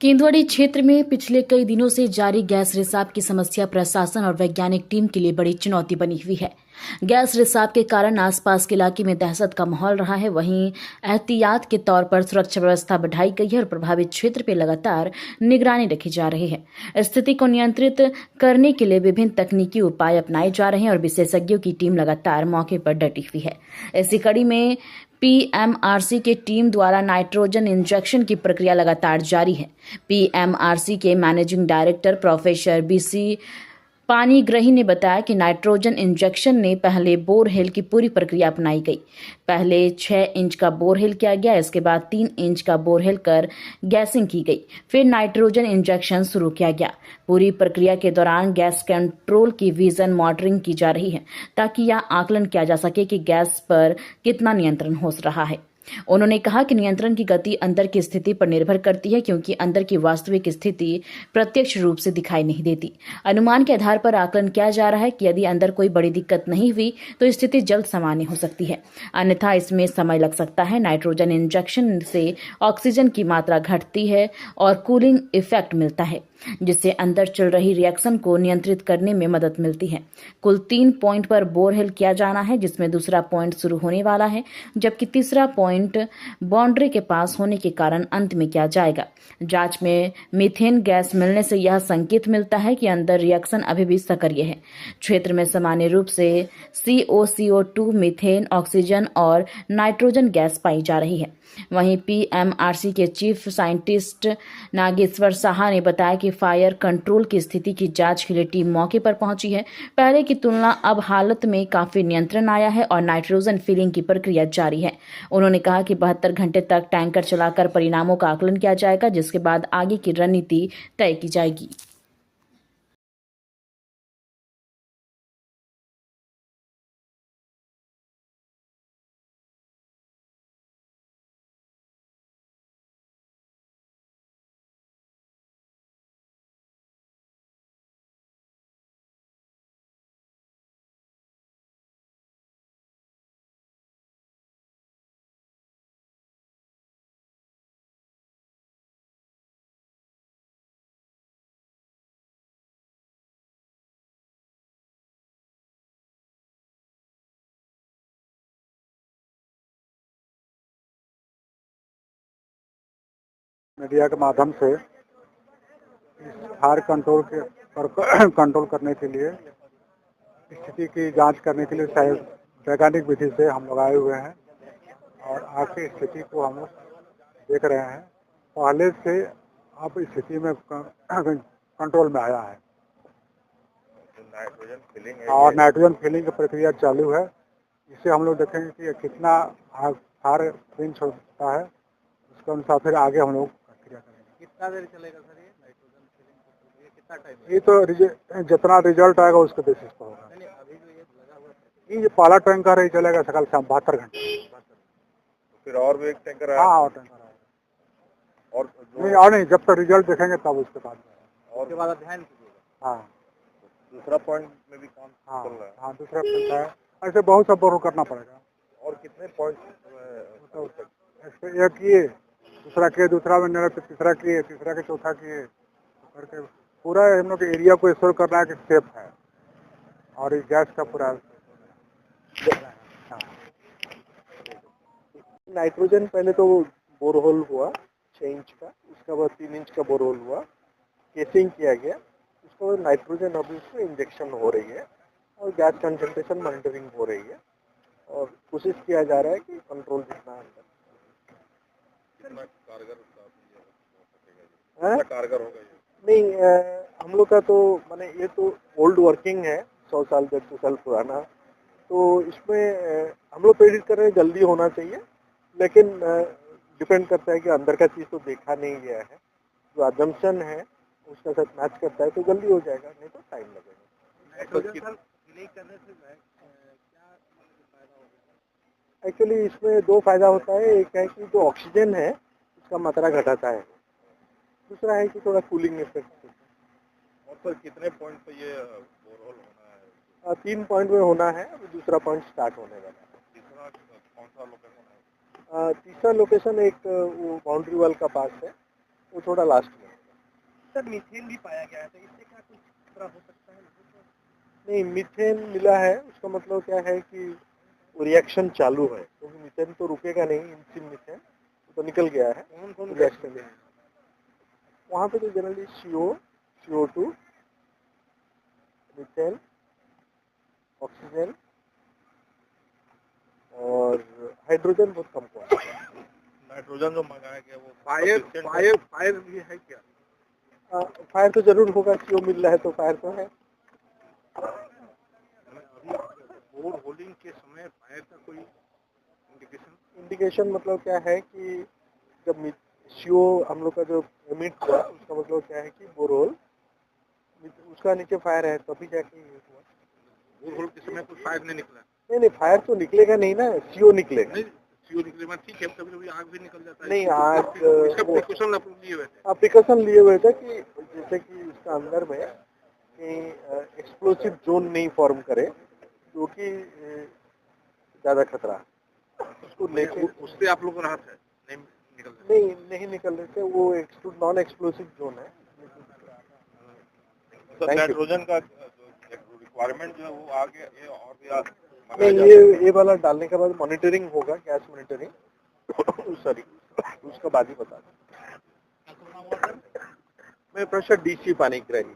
केंदुआड़ी क्षेत्र में पिछले कई दिनों से जारी गैस रिसाव की समस्या प्रशासन और वैज्ञानिक टीम के लिए बड़ी चुनौती बनी हुई है। गैस रिसाव के कारण आसपास के इलाके में दहशत का माहौल रहा है। वहीं एहतियात के तौर पर सुरक्षा व्यवस्था बढ़ाई गई है और प्रभावित क्षेत्र पर लगातार निगरानी रखी जा रही है। स्थिति को नियंत्रित करने के लिए विभिन्न तकनीकी उपाय अपनाए जा रहे हैं और विशेषज्ञों की टीम लगातार मौके पर डटी हुई है। इसी कड़ी में पीएमआरसी के टीम द्वारा नाइट्रोजन इंजेक्शन की प्रक्रिया लगातार जारी है। पीएमआरसी के managing director professor BC Panigrahi ने बताया कि नाइट्रोजन इंजेक्शन ने पहले बोरहेल की पूरी प्रक्रिया अपनाई गई। पहले 6 इंच का बोरहेल किया गया, इसके बाद 3 इंच का बोरहेल कर गैसिंग की गई, फिर नाइट्रोजन इंजेक्शन शुरू किया गया। पूरी प्रक्रिया के दौरान गैस कंट्रोल की विजन मॉनिटरिंग की जा रही है ताकि यह आकलन किया जा सके कि गैस पर कितना नियंत्रण हो रहा है। उन्होंने कहा कि नियंत्रण की गति अंदर की स्थिति पर निर्भर करती है, क्योंकि अंदर की वास्तविक स्थिति प्रत्यक्ष रूप से दिखाई नहीं देती। अनुमान के आधार पर आकलन किया जा रहा है कि यदि अंदर कोई बड़ी दिक्कत नहीं हुई तो स्थिति जल्द सामान्य हो सकती है, अन्यथा इसमें समय लग सकता है। नाइट्रोजन इंजेक्शन से ऑक्सीजन की मात्रा घटती है और कूलिंग इफेक्ट मिलता है, जिससे अंदर चल रही रिएक्शन को नियंत्रित करने में मदद मिलती है। कुल 3 पॉइंट पर बोरहेल किया जाना है, जिसमें दूसरा पॉइंट शुरू होने वाला है, जबकि तीसरा पॉइंट बाउंड्री के पास होने के कारण अंत में किया जाएगा। जांच में मीथेन गैस मिलने से यह संकेत मिलता है कि अंदर रिएक्शन अभी भी सक्रिय है। क्षेत्र में सामान्य रूप से CO2, मीथेन, ऑक्सीजन और नाइट्रोजन गैस पाई जा रही है। वहीं पीएमआरसी के चीफ साइंटिस्ट नागेश्वर साहा ने बताया कि फायर कंट्रोल की स्थिति की जांच के लिए टीम मौके पर पहुंची है। पहले की तुलना अब हालत में काफी नियंत्रण आया है और नाइट्रोजन फिलिंग की प्रक्रिया जारी है। उन्होंने कहा कि 72 घंटे तक टैंकर चलाकर परिणामों का आकलन किया जाएगा, जिसके बाद आगे की रणनीति तय की जाएगी। मीडिया के माध्यम से फायर कंट्रोल के पर कंट्रोल करने के लिए, स्थिति की जांच करने के लिए वैज्ञानिक विधि से हम लोग आए हुए हैं और आज की स्थिति को हम लोग देख रहे हैं। पहले से अब स्थिति में कंट्रोल में आया है और नाइट्रोजन फिलिंग की प्रक्रिया चालू है। इससे हम लोग देखेंगे कि कितना फायर फिनिश होता है, उसके अनुसार फिर आगे हम लोग प्रक्रिया करेंगे। कितना देर चलेगा सर ये नाइट्रोजन फिलिंग की प्रक्रिया, कितना टाइम? ये तो जितना रिजल्ट आएगा उसके बेसिस पर होगा। नहीं, अभी जो ये लगा हुआ है ये पहला टैंकर ही चलेगा सकाल शाम 72 घंटे। तो फिर और भी एक टैंकर है? हाँ, और टैंकर आएगा। और नहीं, और नहीं, जब तक रिजल्ट देखेंगे तब उसके बाद। और उसके बाद ध्यान कीजिएगा। हाँ दूसरा पॉइंट में भी काम हाँ चल रहा है? हाँ, दूसरा पॉइंट है। ऐसे बहुत सब बोर करना पड़ेगा। और कितने पॉइंट? तो एक किए, दूसरा किए, दूसरा में नहीं, तीसरा किए, तीसरा के चौथा किए करके पूरा हम लोग एरिया को इंश्योर करना है कि सेफ है और इस गैस का पूरा नाइट्रोजन पहले तो बोरहोल हुआ 6 इंच का, उसके बाद 3 इंच का बोरहोल हुआ, केसिंग किया गया, उसके बाद नाइट्रोजन अभी उसमें इंजेक्शन हो रही है और गैस कंसंट्रेशन मॉनिटरिंग हो रही है और कोशिश किया जा रहा है कि कंट्रोल जितना अंदर कारगर होगा ये? नहीं, हम लोग का तो माने ये तो ओल्ड वर्किंग है, 100 साल 150 साल पुराना, तो इसमें हम लोग प्रेडिक्ट कर रहे हैं जल्दी होना चाहिए, लेकिन डिपेंड करता है कि अंदर का चीज़ तो देखा नहीं गया है, जो अजम्पशन है उसका साथ मैच करता है तो जल्दी हो जाएगा, नहीं तो टाइम लगेगा। एक्चुअली इसमें 2 फायदा होता है। एक है कि जो ऑक्सीजन है उसका मात्रा घटाता है, दूसरा है कि थोड़ा कूलिंग इफेक्ट। और सर कितने पॉइंट पे ये बोरहोल होना है? 3 पॉइंट में होना है, अभी दूसरा पॉइंट स्टार्ट होने वाला है। तीसरा कौन सा लोकेशन है? तीसरा लोकेशन एक वो बाउंड्री वाल का पास है, वो थोड़ा लास्ट में। सर मीथेन भी पाया गया है, तो इससे क्या कुछ खतरा हो सकता है लोगों को? नहीं, मीथेन मिला है, उसका मतलब क्या है कि रिएक्शन चालू है, क्योंकि मीथेन तो रुकेगा नहीं, इंचिन मीथेन तो निकल गया है। कौन कौन रिएक्शन वहाँ पे तो जनरली CO2, मीथेन, ऑक्सीजन और हाइड्रोजन बहुत कम क्वांटिटी है। नाइट्रोजन जो मंगाया गया वो फायर भी है क्या? फायर तो जरूर होगा, CO मिल रहा है तो फायर तो है। अभी बोर होल्डिंग के समय फायर का कोई इंडिकेशन मतलब क्या है कि जब CO हम लोग का जो एमिट हुआ, उसका मतलब क्या है कि बोरहोल उसका नीचे फायर है, तभी जाके ये हुआ। बोर होल्ड के समय कोई फायर नहीं निकला? नहीं, फायर तो निकलेगा नहीं ना, CO निकलेगा। नहीं, CO निकले ठीक है, कभी कभी आग भी निकल जाता है। नहीं, आग इसका प्रिकॉशन आप लोग लिए हुए थे? प्रिकॉशन लिए हुए थे कि जैसे कि उसका अंदर में एक्सप्लोसिव जोन नहीं फॉर्म करे, जो कि ज्यादा खतरा है उसको लेके। उससे आप लोग को राहत है? नहीं नहीं निकल रहे थे, वो नॉन एक्सप्लोसिव जोन है। तो नाइट्रोजन का रिक्वायरमेंट जो है वो आगे ये और भी नहीं, ये वाला डालने के बाद मॉनिटरिंग होगा, गैस मॉनिटरिंग सॉरी, उसका बाद ही बता दें। मैं प्रेशर DC पानी ग्रही।